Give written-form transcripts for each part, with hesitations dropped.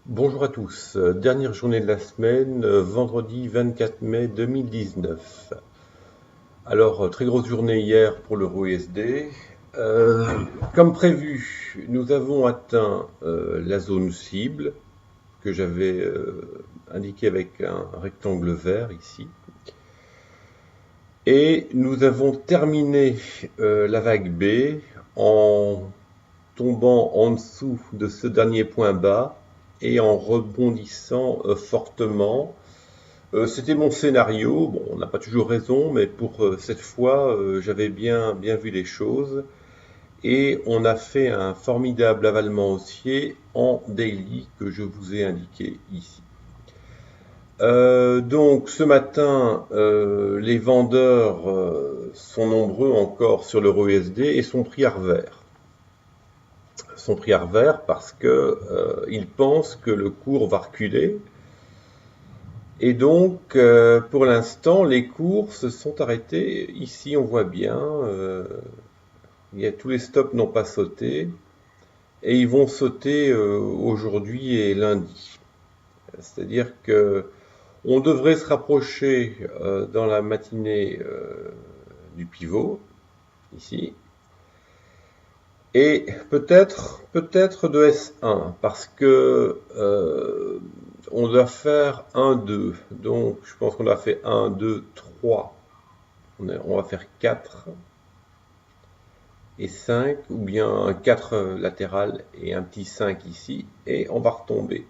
Bonjour à tous, dernière journée de la semaine, vendredi 24 mai 2019. Alors, très grosse journée hier pour l'euro USD. Comme prévu, nous avons atteint la zone cible que j'avais indiquée avec un rectangle vert ici. Et nous avons terminé la vague B en tombant en dessous de ce dernier point bas et en rebondissant fortement. C'était mon scénario. Bon, on n'a pas toujours raison, mais pour cette fois, j'avais bien vu les choses. Et on a fait un formidable avalement haussier en daily que je vous ai indiqué ici. Donc ce matin, les vendeurs sont nombreux encore sur l'euro USD et sont pris à revers. Sont pris à revers parce que ils pensent que le cours va reculer. Et donc, pour l'instant, les cours se sont arrêtés. Ici, on voit bien, tous les stops n'ont pas sauté. Et ils vont sauter aujourd'hui et lundi. C'est-à-dire que on devrait se rapprocher dans la matinée du pivot, ici. Et peut-être de S1, parce que on doit faire 1, 2. Donc, je pense qu'on a fait 1, 2, 3. On va faire 4 et 5, ou bien 4 latéral et un petit 5 ici, et on va retomber.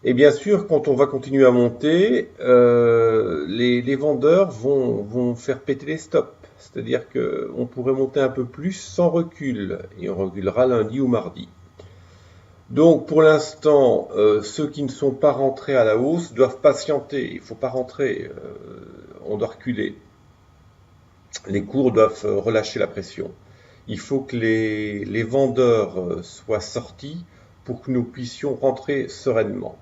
Et bien sûr, quand on va continuer à monter, les vendeurs vont faire péter les stops. C'est-à-dire qu'on pourrait monter un peu plus sans recul, et on reculera lundi ou mardi. Donc pour l'instant, ceux qui ne sont pas rentrés à la hausse doivent patienter. Il ne faut pas rentrer, on doit reculer. Les cours doivent relâcher la pression. Il faut que les vendeurs soient sortis pour que nous puissions rentrer sereinement.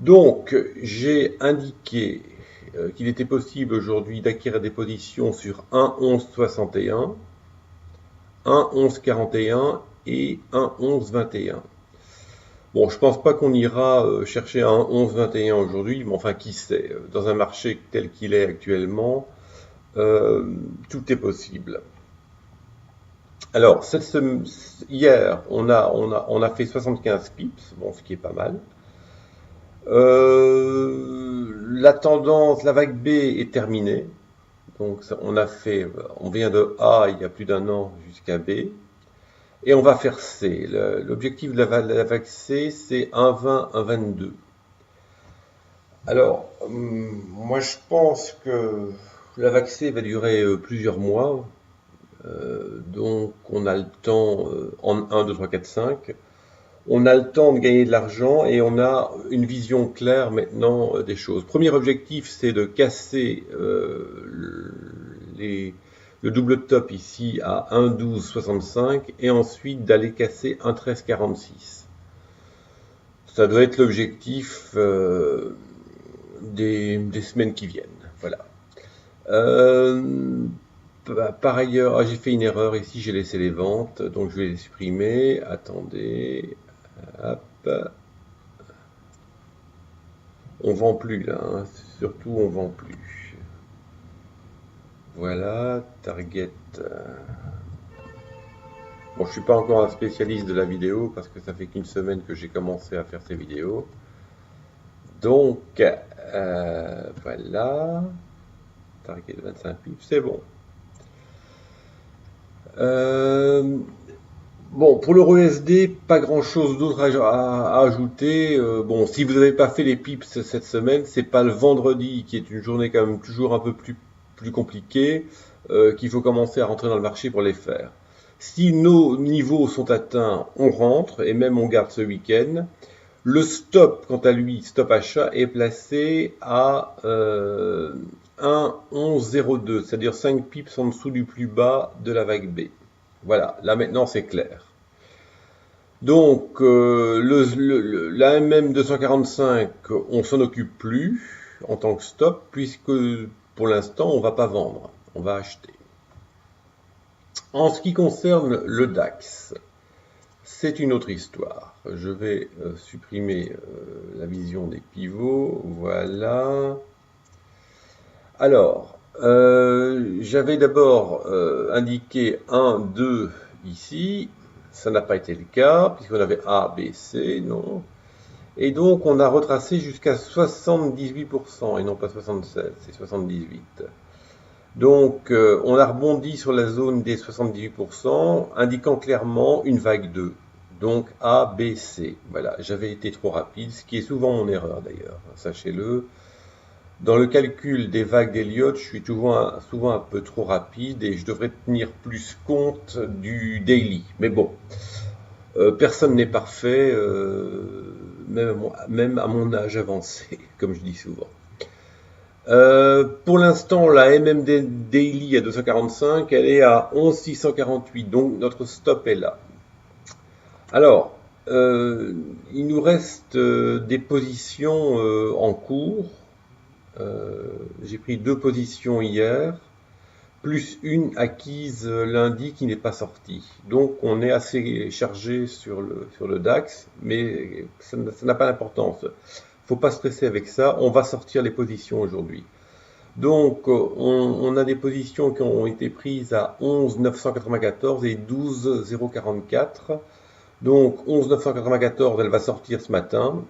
Donc j'ai indiqué qu'il était possible aujourd'hui d'acquérir des positions sur 1,1161, 1,1141 et 1,1121. Bon, je pense pas qu'on ira chercher un 11-21 aujourd'hui, mais enfin, qui sait, dans un marché tel qu'il est actuellement, tout est possible. Alors, hier, on a fait 75 pips, bon, ce qui est pas mal. La tendance, la vague B est terminée. Donc, on vient de A il y a plus d'un an jusqu'à B. Et on va faire C. L'objectif de la vague C, c'est 1,20, 1,22. Alors, moi je pense que la vague C va durer plusieurs mois. Donc on a le temps, en 1, 2, 3, 4, 5, on a le temps de gagner de l'argent et on a une vision claire maintenant des choses. Premier objectif, c'est de casser le double top ici à 1,1265 et ensuite d'aller casser 1,1346. Ça doit être l'objectif des semaines qui viennent. Voilà. Par ailleurs, j'ai fait une erreur ici, j'ai laissé les ventes, donc je vais les supprimer. Attendez. Hop. On vend plus là, hein. Surtout on vend plus. Voilà, target. Bon, je suis pas encore un spécialiste de la vidéo parce que ça fait qu'une semaine que j'ai commencé à faire ces vidéos. Donc, voilà. Target 25 pips, c'est bon. Bon, pour l'euro USD, pas grand chose d'autre à ajouter. Bon, si vous n'avez pas fait les pips cette semaine, c'est pas le vendredi qui est une journée quand même toujours un peu plus compliquée qu'il faut commencer à rentrer dans le marché pour les faire. Si nos niveaux sont atteints, on rentre et même on garde ce week-end. Le stop, quant à lui, stop achat, est placé à 1,1102, c'est-à-dire 5 pips en dessous du plus bas de la vague B. Voilà, là maintenant c'est clair. Donc l'AMM 245, on s'en occupe plus en tant que stop, puisque pour l'instant on ne va pas vendre, on va acheter. En ce qui concerne le DAX, c'est une autre histoire. Je vais supprimer la vision des pivots. Voilà. Alors, j'avais d'abord indiqué 1, 2 ici. Ça n'a pas été le cas, puisqu'on avait A, B, C, non. Et donc, on a retracé jusqu'à 78%, et non pas 76, c'est 78. Donc, on a rebondi sur la zone des 78%, indiquant clairement une vague 2. Donc, A, B, C. Voilà, j'avais été trop rapide, ce qui est souvent mon erreur d'ailleurs, sachez-le. Dans le calcul des vagues d'Elliott, je suis souvent un peu trop rapide et je devrais tenir plus compte du daily. Mais bon, personne n'est parfait, même à mon âge avancé, comme je dis souvent. Pour l'instant, la MMD Daily à 245, elle est à 11,648, donc notre stop est là. Alors, il nous reste des positions en cours. J'ai pris 2 positions hier, plus une acquise lundi qui n'est pas sortie. Donc on est assez chargé sur le DAX, mais ça n'a pas d'importance. Il ne faut pas stresser avec ça, on va sortir les positions aujourd'hui. Donc on a des positions qui ont été prises à 11,994 et 12,044. Donc 11,994, elle va sortir ce matin,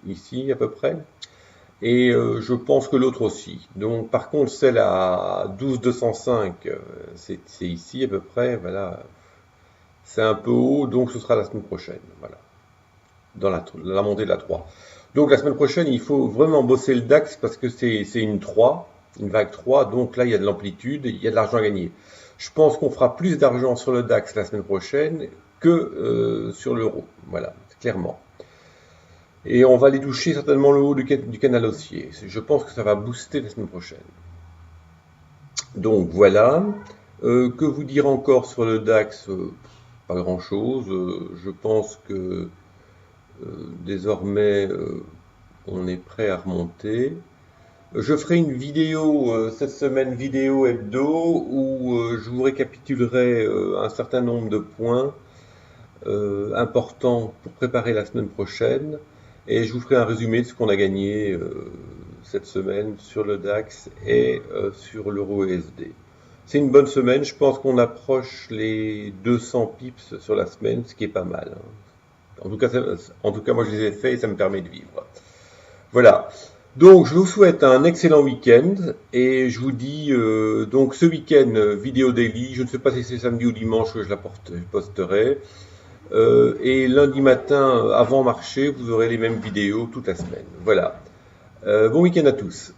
ici à peu près. Et je pense que l'autre aussi. Donc par contre celle à 12,205, c'est ici à peu près, voilà. C'est un peu haut, donc ce sera la semaine prochaine, voilà. Dans la montée de la 3. Donc la semaine prochaine, il faut vraiment bosser le DAX parce que c'est une 3, une vague 3, donc là il y a de l'amplitude, il y a de l'argent à gagner. Je pense qu'on fera plus d'argent sur le DAX la semaine prochaine que sur l'euro, voilà, clairement. Et on va aller toucher certainement le haut du canal haussier. Je pense que ça va booster la semaine prochaine. Donc voilà. Que vous dire encore sur le DAX? Pas grand chose. Je pense que désormais on est prêt à remonter. Je ferai une vidéo cette semaine, vidéo hebdo, où je vous récapitulerai un certain nombre de points importants pour préparer la semaine prochaine. Et je vous ferai un résumé de ce qu'on a gagné cette semaine sur le DAX et sur l'euro USD. C'est une bonne semaine, je pense qu'on approche les 200 pips sur la semaine, ce qui est pas mal. En tout cas, moi je les ai faits et ça me permet de vivre. Voilà. Donc je vous souhaite un excellent week-end et je vous dis donc ce week-end vidéo daily. Je ne sais pas si c'est samedi ou dimanche que je posterai. Et lundi matin, avant marché, vous aurez les mêmes vidéos toute la semaine. Voilà. Bon week-end à tous.